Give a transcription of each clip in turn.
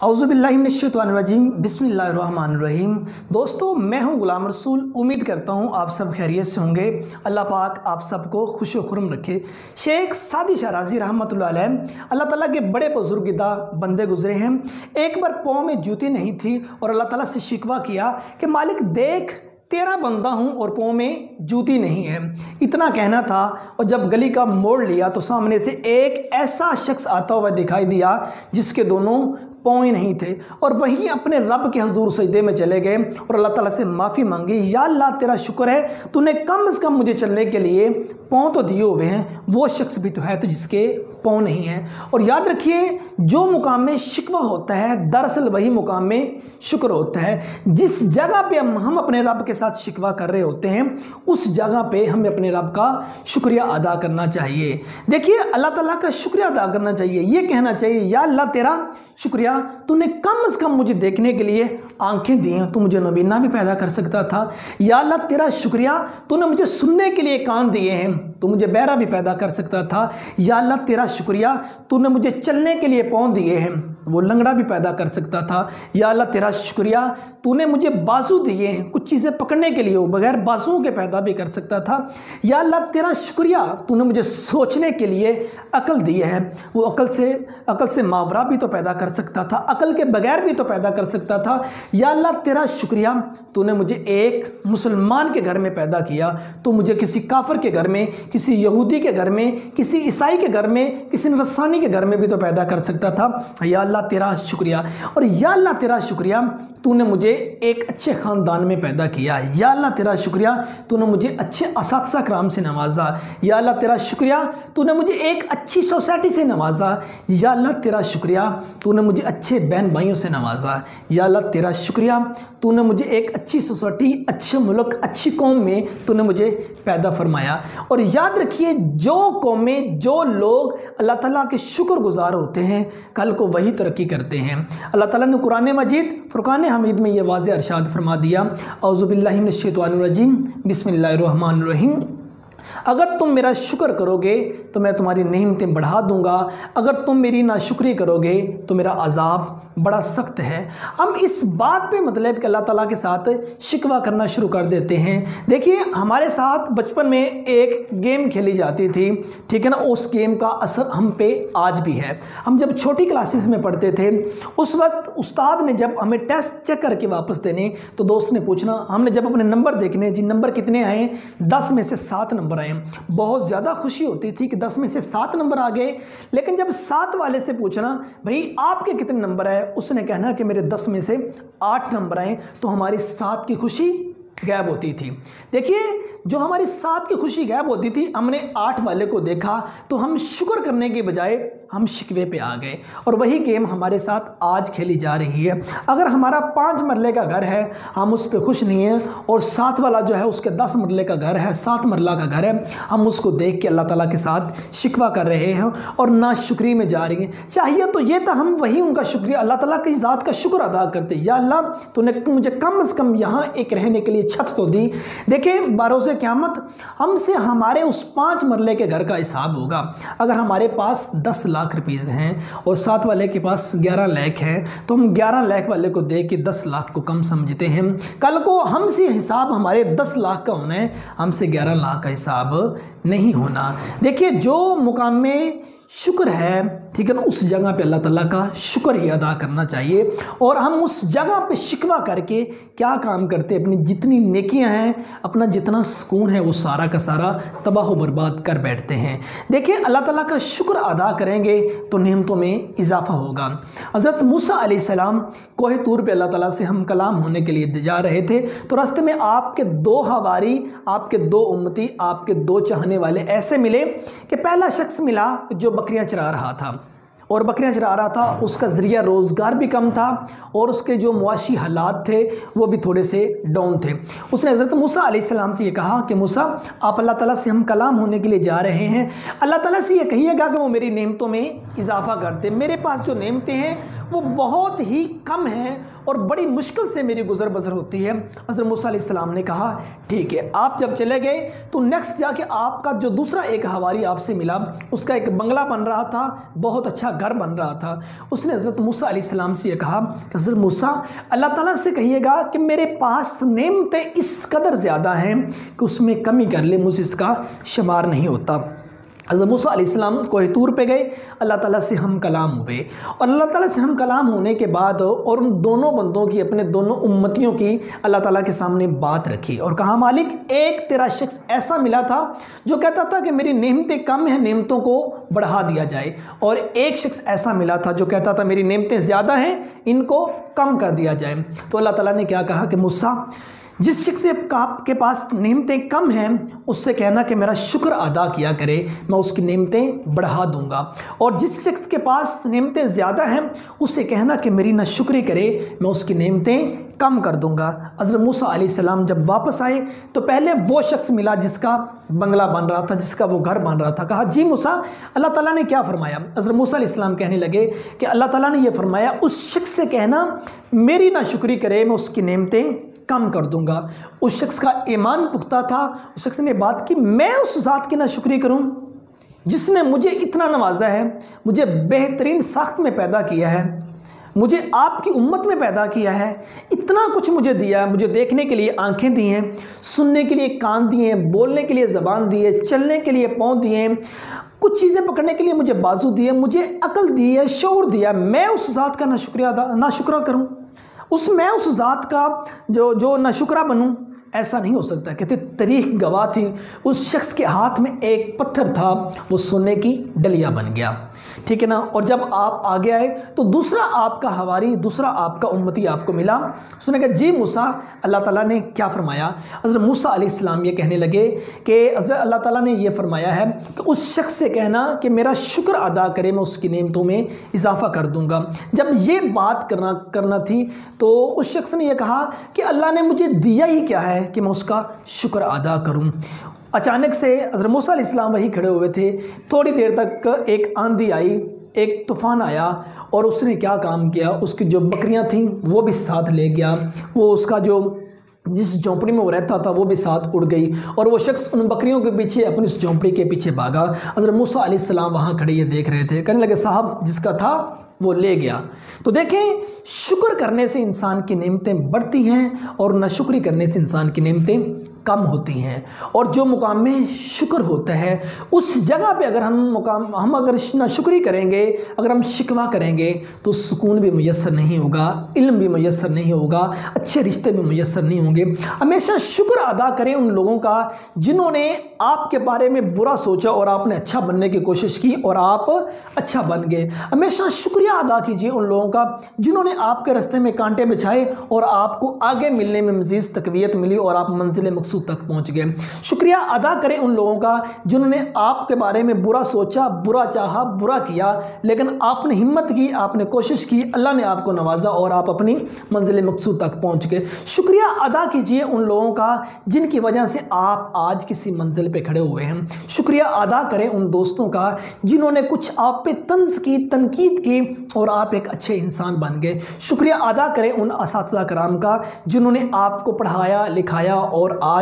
औज़ुबिल्लाहि मिनश्शैतानिर्रजीम बिस्मिल्लाहिर्रहमानिर्रहीम। दोस्तों, मैं हूं गुलाम रसूल। उम्मीद करता हूं आप सब खैरियत से होंगे। अल्लाह पाक आप सबको खुश व खुर्म रखे। शेख सादी शराजी रहमतुल्लाह अलैह अल्लाह ताला के बड़े बुजुर्गदा बंदे गुजरे हैं। एक बार पाँव में जूती नहीं थी और अल्लाह ताला से शिकवा किया कि मालिक देख, तेरा बंदा हूँ और पाँव में जूती नहीं है। इतना कहना था और जब गली का मोड़ लिया तो सामने से एक ऐसा शख्स आता हुआ दिखाई दिया जिसके दोनों पाँव ही नहीं थे, और वहीं अपने रब के हुजूर सजदे में चले गए और अल्लाह ताला से माफ़ी मांगी। या अल्लाह, तेरा शुक्र है तूने कम से कम मुझे चलने के लिए पाँव तो दिए हुए हैं, वो शख्स भी तो है तो जिसके पाँव नहीं है। और याद रखिए, जो मुकाम में शिकवा होता है दरअसल वही मुकाम में शुक्र होता है। जिस जगह पे हम अपने रब के साथ शिकवा कर रहे होते हैं उस जगह पे हमें अपने रब का शुक्रिया अदा करना चाहिए। देखिए, अल्लाह ताला का शुक्रिया अदा करना चाहिए। ये कहना चाहिए, या अल्लाह तेरा शुक्रिया, तूने कम से कम मुझे देखने के लिए आंखें दी हैं, तू मुझे नबीना भी पैदा कर सकता था। या अल्लाह तेरा शुक्रिया, तूने मुझे सुनने के लिए कान दिए हैं, तू मुझे बहरा भी पैदा कर सकता था। या अल्लाह तेरा शुक्रिया, तूने मुझे चलने के लिए पाँव दिए हैं, वो लंगड़ा भी पैदा कर सकता था। या अल्लाह तेरा शुक्रिया, तूने मुझे बाजू दिए हैं, कुछ चीज़ें पकड़ने के लिए वो बगैर बाजुओं के पैदा भी कर सकता था। या अल्लाह तेरा शुक्रिया, तूने मुझे सोचने के लिए अकल दी है, वो अकल से मावरा भी तो पैदा कर सकता था, अकल के बगैर भी तो पैदा कर सकता था। या अल्लाह तेरा शुक्रिया, तूने मुझे एक मुसलमान के घर में पैदा किया, तो मुझे किसी काफिर के घर में, किसी यहूदी के घर में, किसी ईसाई के घर में, किसी नसरानी के घर में भी तो पैदा कर सकता था। या अल्लाह तेरा शुक्रिया। और या अल्लाह तेरा शुक्रिया, तूने मुझे एक अच्छे ख़ानदान में पैदा किया। या अल्लाह तेरा शुक्रिया, तूने मुझे अच्छे असातिज़ा कराम से नवाजा। या अल्लाह तेरा शुक्रिया, तूने मुझे एक अच्छी सोसाइटी से नवाजा। या अल्लाह तेरा शुक्रिया, तूने मुझे अच्छे बहन भाइयों से नवाजा। या अल्लाह तेरा शुक्रिया, तूने मुझे एक अच्छी सोसाइटी, अच्छे मुल्क, अच्छी कौम में तूने मुझे पैदा फरमाया। और याद रखिए, जो कौमें, जो लोग अल्लाह ताला के शुक्रगुजार होते हैं कल को वही तरक्की करते हैं। अल्लाह ताला ने कुरान मजीद फुरकान हमीद में ये वाज़ेह इरशाद फरमा दिया, औज़ुबिल्लाहि मिनश्शैतानिर्रजीम बिस्मिल्लाहिर्रहमानिर्रहीम। अगर तुम मेरा शुक्र करोगे तो मैं तुम्हारी नेमतें बढ़ा दूंगा, अगर तुम मेरी नाशुक्री करोगे तो मेरा अजाब बड़ा सख्त है। हम इस बात पे मतलब कि अल्लाह ताला के साथ शिकवा करना शुरू कर देते हैं। देखिए, हमारे साथ बचपन में एक गेम खेली जाती थी, ठीक है ना, उस गेम का असर हम पे आज भी है। हम जब छोटी क्लासेस में पढ़ते थे उस वक्त उस्ताद ने जब हमें टेस्ट चेक करके वापस देने तो दोस्त ने पूछना, हमने जब अपने नंबर देखने, जी नंबर कितने आए, 10 में से 7 नंबर आए। बहुत ज़्यादा खुशी होती थी कि 10 में से 7 नंबर आ गए। लेकिन जब 7 वाले से पूछना, भाई आपके कितने नंबर आए, उसने कहना कि मेरे 10 में से 8 नंबर आए, तो हमारी 7 की खुशी गायब होती थी। देखिए, जो हमारी 7 की खुशी गायब होती थी, हमने 8 वाले को देखा तो हम शुक्र करने के बजाय हम शिकवे पे आ गए। और वही गेम हमारे साथ आज खेली जा रही है। अगर हमारा 5 मरले का घर है, हम उस पर खुश नहीं हैं, और 7 वाला जो है उसके 10 मरले का घर है, 7 मरला का घर है, हम उसको देख के अल्लाह ताला के साथ शिकवा कर रहे हैं और नाशुक्री में जा रही हैं। चाहिए तो ये था हम वही उनका शुक्रिया, अल्लाह ताला की ज़ात का शुक्र अदा करते। या अल्लाह, तूने मुझे कम से कम यहाँ एक रहने के लिए छत तो दी। देखिए, बरोज़े क़यामत हमसे हमारे उस 5 मरले के घर का हिसाब होगा। अगर हमारे पास 10 लाख रुपीज़ हैं और 7 वाले के पास 11 लाख है, तो हम 11 लाख वाले को देख के 10 लाख को कम समझते हैं। कल को हमसे हिसाब हमारे 10 लाख का होना है, हमसे 11 लाख का हिसाब नहीं होना। देखिए, जो मुकाम में शुक्र है, ठीक है ना, उस जगह पे अल्लाह ताला का शुक्र ही अदा करना चाहिए। और हम उस जगह पे शिकवा करके क्या काम करते, अपनी जितनी नेकियां हैं, अपना जितना सुकून है, वो सारा का सारा तबाह व बर्बाद कर बैठते हैं। देखिए, अल्लाह ताला का शुक्र अदा करेंगे तो नेमतों में इजाफा होगा। हज़रत मूसा अलैहिस्सलाम कोहे तूर पे अल्लाह ताला से हम कलाम होने के लिए जा रहे थे, तो रास्ते में आपके 2 हवारी, आपके 2 उम्मती, आपके 2 चाहने वाले ऐसे मिले कि पहला शख्स मिला जो बकरियां चरा रहा था, और बकरियां चरा रहा था, उसका ज़रिया रोज़गार भी कम था और उसके जो मुआशी हालात थे वो भी थोड़े से डाउन थे। उसने हज़रत मूसा अलैहिस्सलाम से ये कहा कि मूसा, आप अल्लाह ताला से हम कलाम होने के लिए जा रहे हैं, अल्लाह ताला से ये कहिएगा कि वो मेरी नेमतों में इजाफ़ा कर दे। मेरे पास जो नेमतें हैं वो बहुत ही कम हैं और बड़ी मुश्किल से मेरी गुजर बसर होती है। हज़रत मूसा अलैहिस्सलाम ने कहा, ठीक है। आप जब चले गए तो नेक्स्ट जाके आपका जो दूसरा एक हवारी आपसे मिला, उसका एक बंगला बन रहा था, बहुत अच्छा घर बन रहा था, उसने हज़रत मूसा अलैहिस्सलाम से ये कहा कि हज़रत मूसा, अल्लाह ताला से कहिएगा कि मेरे पास नेमतें इस कदर ज़्यादा हैं कि उसमें कमी कर ले, मुझे इसका शुमार नहीं होता। हज़रत मूसा अलैहिस्सलाम कोह तूर पे गए, अल्लाह ताला से हम कलाम हुए, और अल्लाह ताला से हम कलाम होने के बाद और उन दोनों बंदों की, अपने दोनों उम्मतियों की अल्लाह ताला के सामने बात रखी और कहा, मालिक, एक तेरा शख्स ऐसा मिला था जो कहता था कि मेरी नेमतें कम हैं, नेमतों को बढ़ा दिया जाए, और एक शख्स ऐसा मिला था जो कहता था मेरी नेमतें ज़्यादा हैं, इनको कम कर दिया जाए। तो अल्लाह ताला ने क्या कहा कि मूसा, जिस शख्स के पास नेमतें कम हैं उससे कहना कि मेरा शुक्र अदा किया करे, मैं उसकी नेमतें बढ़ा दूंगा, और जिस शख्स के पास नेमतें ज़्यादा हैं उससे कहना कि मेरी ना शुक्र करे, मैं उसकी नेमतें कम कर दूंगा। हज़रत मूसा अलैहिस्सलाम जब वापस आए तो पहले वो शख्स मिला जिसका बंगला बन रहा था, जिसका वो घर बन रहा था। कहा, जी मूसा, अल्लाह ताला ने क्या फरमाया? हज़रत मूसा अलैहिस्सलाम कहने लगे कि अल्लाह ताला ने यह फरमाया, उस शख्स से कहना मेरी ना शुक्री करे, मैं उसकी नेमतें कम कर दूंगा। उस शख्स का ईमान पुख्ता था, उस शख्स ने बात की, मैं उस ज़ात की ना शुक्री करूं जिसने मुझे इतना नवाजा है, मुझे बेहतरीन साख्त में पैदा किया है, मुझे आपकी उम्मत में पैदा किया है, इतना कुछ मुझे दिया है, मुझे देखने के लिए आंखें दी हैं, सुनने के लिए कान दिए हैं, बोलने के लिए ज़बान दी है, चलने के लिए पाँव दिए हैं, कुछ चीज़ें पकड़ने के लिए मुझे बाजू दिए, मुझे अकल दी है, शऊर दिया, मैं उस ज़ात का ना शुक्रा करूँ, मैं उस ज़ात का जो नाशुक्रा बनूं, ऐसा नहीं हो सकता। कहते तारीख गवाह थी, उस शख्स के हाथ में एक पत्थर था, वो सोने की डलिया बन गया, ठीक है ना। और जब आप आगे आए तो दूसरा आपका हवारी, दूसरा आपका उम्मती आपको मिला, उसने कहा, जी मूसा, अल्लाह ताला ने क्या फरमाया? हज़रत मूसा अलैहिस्सलाम ये कहने लगे कि हज़रत अल्लाह ताला ने ये फरमाया है कि उस शख्स से कहना कि मेरा शुक्र अदा करे, मैं उसकी नेमतों में इजाफ़ा कर दूंगा। जब ये बात करना थी तो उस शख्स ने यह कहा कि अल्लाह ने मुझे दिया ही क्या है कि मैं उसका शुक्र अदा करूँ। अचानक से हज़रत मूसा अलैहिस्सलाम वहीं खड़े हुए थे, थोड़ी देर तक एक आंधी आई, एक तूफ़ान आया, और उसने क्या काम किया, उसकी जो बकरियां थीं वो भी साथ ले गया, वो उसका जिस झोंपड़ी में वो रहता था वो भी साथ उड़ गई, और वो शख्स उन बकरियों के पीछे, अपनी उस झोंपड़ी के पीछे भागा। हज़रत मूसा अलैहिस्सलाम वहाँ खड़े ये देख रहे थे, कहने लगे, साहब, जिसका था वो ले गया। तो देखें, शुक्र करने से इंसान की नेमतें बढ़ती हैं और नाशुक्री करने से इंसान की नेमतें कम होती हैं। और जो मुकाम में शुक्र होता है उस जगह पे अगर हम अगर नाशुक्री करेंगे, अगर हम शिकवा करेंगे तो सुकून भी मुयस्सर नहीं होगा, इल्म भी मुयस्सर नहीं होगा, अच्छे रिश्ते भी मुयस्सर नहीं होंगे। हमेशा शुक्र अदा करें उन लोगों का जिन्होंने आपके बारे में बुरा सोचा और आपने अच्छा बनने की कोशिश की और आप अच्छा बन गए। हमेशा शुक्रिया अदा कीजिए उन लोगों का जिन्होंने आपके रास्ते में कांटे बिछाए और आपको आगे मिलने में मज़ीद तक़वियत मिली और आप मंजिल मकसूद तक पहुंच गए। शुक्रिया अदा करें उन लोगों का जिन्होंने आपके बारे में बुरा सोचा, बुरा चाहा, बुरा किया, लेकिन आपने हिम्मत की, आपने कोशिश की, अल्लाह ने आपको नवाजा और आप अपनी मंजिल मकसूद तक पहुंच गए। शुक्रिया अदा कीजिए उन लोगों का जिनकी वजह से आप आज किसी मंजिल पे खड़े हुए हैं। शुक्रिया अदा करें उन दोस्तों का जिन्होंने कुछ आप पे तंज की, तनकीद की और आप एक अच्छे इंसान बन गए। शुक्रिया अदा करें उन असातिज़ा कराम का जिन्होंने आपको पढ़ाया, लिखाया और आज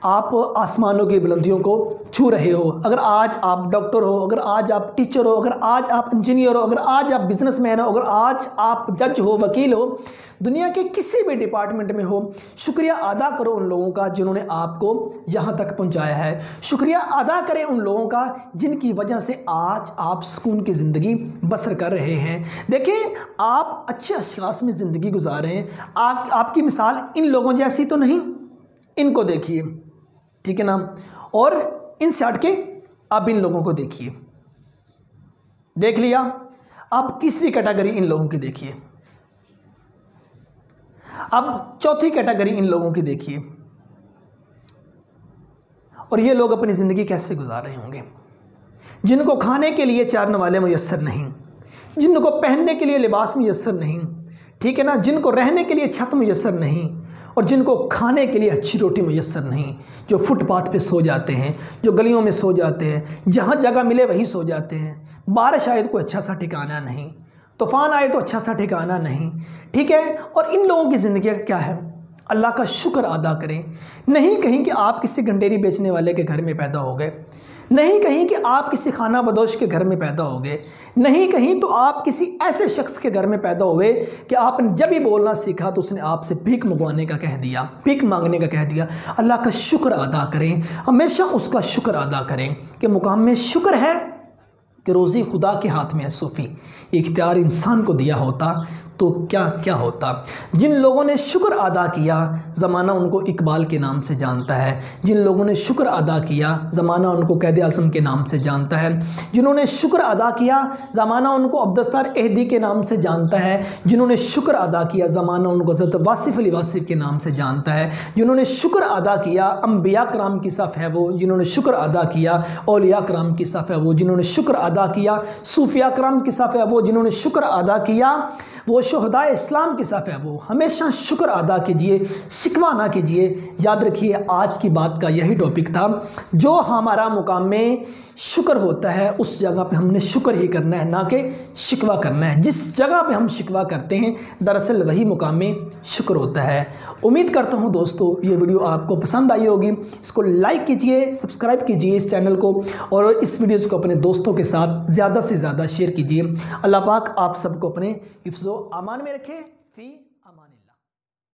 आप आसमानों की बुलंदियों को छू रहे हो। अगर आज आप डॉक्टर हो, अगर आज आप टीचर हो, अगर आज आप इंजीनियर हो, अगर आज आप बिजनेसमैन हो, अगर आज आप जज हो, वकील हो, दुनिया के किसी भी डिपार्टमेंट में हो, शुक्रिया अदा करो उन लोगों का जिन्होंने आपको यहाँ तक पहुँचाया है। शुक्रिया अदा करें उन लोगों का जिनकी वजह से आज आप सुकून की ज़िंदगी बसर कर रहे हैं। देखिए, आप अच्छे अशख़ास में ज़िंदगी गुजार रहे हैं। आपकी मिसाल इन लोगों जैसी तो नहीं, इनको देखिए, ठीक है ना, और इनसे हट के अब इन लोगों को देखिए। देख लिया, आप तीसरी कैटेगरी इन लोगों की देखिए। अब चौथी कैटेगरी इन लोगों की देखिए, और ये लोग अपनी ज़िंदगी कैसे गुजार रहे होंगे। जिनको खाने के लिए चार नवाले मुयस्सर नहीं, जिनको पहनने के लिए लिबास मुयस्सर नहीं, ठीक है ना, जिनको रहने के लिए छत मुयस्सर नहीं और जिनको खाने के लिए अच्छी रोटी मुयस्सर नहीं, जो फुटपाथ पे सो जाते हैं, जो गलियों में सो जाते हैं, जहाँ जगह मिले वहीं सो जाते हैं। बारिश आए तो कोई अच्छा सा ठिकाना नहीं, तूफ़ान आए तो अच्छा सा ठिकाना नहीं, ठीक है। और इन लोगों की ज़िंदगी का क्या है? अल्लाह का शुक्र अदा करें। नहीं कहीं कि आप किसी गंडेरी बेचने वाले के घर में पैदा हो गए, नहीं कहीं कि आप किसी खाना बदोश के घर में पैदा हो गए, नहीं कहीं तो आप किसी ऐसे शख्स के घर में पैदा हुए कि आपने जब ही बोलना सीखा तो उसने आपसे भीख मंगवाने का कह दिया, भीख मांगने का कह दिया। अल्लाह का शुक्र अदा करें, हमेशा उसका शुक्र अदा करें कि मुकाम में शुक्र है कि रोज़ी खुदा के हाथ में है। सूफ़ी इख्तियार इंसान को दिया होता तो क्या क्या होता। जिन लोगों ने शुक्र अदा किया ज़माना उनको इकबाल के नाम से जानता है, जिन लोगों ने शुक्र अदा किया ज़माना उनको कैद आज़म के नाम से जानता है, जिन्होंने शुक्र अदा किया ज़माना उनको अब्दुस्तार एहदी के नाम से जानता है, जिन्होंने शुक्र अदा किया ज़माना उनको हज़रत वासिफ़ अली वासिफ़ के नाम से जानता है, जिन्होंने शुक्र अदा किया अम्बिया कराम की सफ़ है वो, जिन्होंने शुक्र अदा किया औलिया कराम की सफ़ है वो, जिन्होंने शुक्र अदा किया सूफिया कराम की सफ़ है वो, जिन्होंने शुक्र अदा किया वो शुहदा इस्लाम की सफ़ है वो। हमेशा शुक्र अदा कीजिए, शिकवा ना कीजिए। याद रखिए आज की बात का यही टॉपिक था। जो हमारा मुकाम में शुक्र होता है उस जगह पे हमने शुक्र ही करना है, ना कि शिकवा करना है। जिस जगह पे हम शिकवा करते हैं दरअसल वही मुकाम में शुक्र होता है। उम्मीद करता हूँ दोस्तों ये वीडियो आपको पसंद आई होगी। इसको लाइक कीजिए, सब्सक्राइब कीजिए इस चैनल को और इस वीडियोज़ को अपने दोस्तों के साथ ज़्यादा से ज़्यादा शेयर कीजिए। अल्लाह पाक आप सबको अपने हिफ्ज़ो अमान में रखे। फ़ी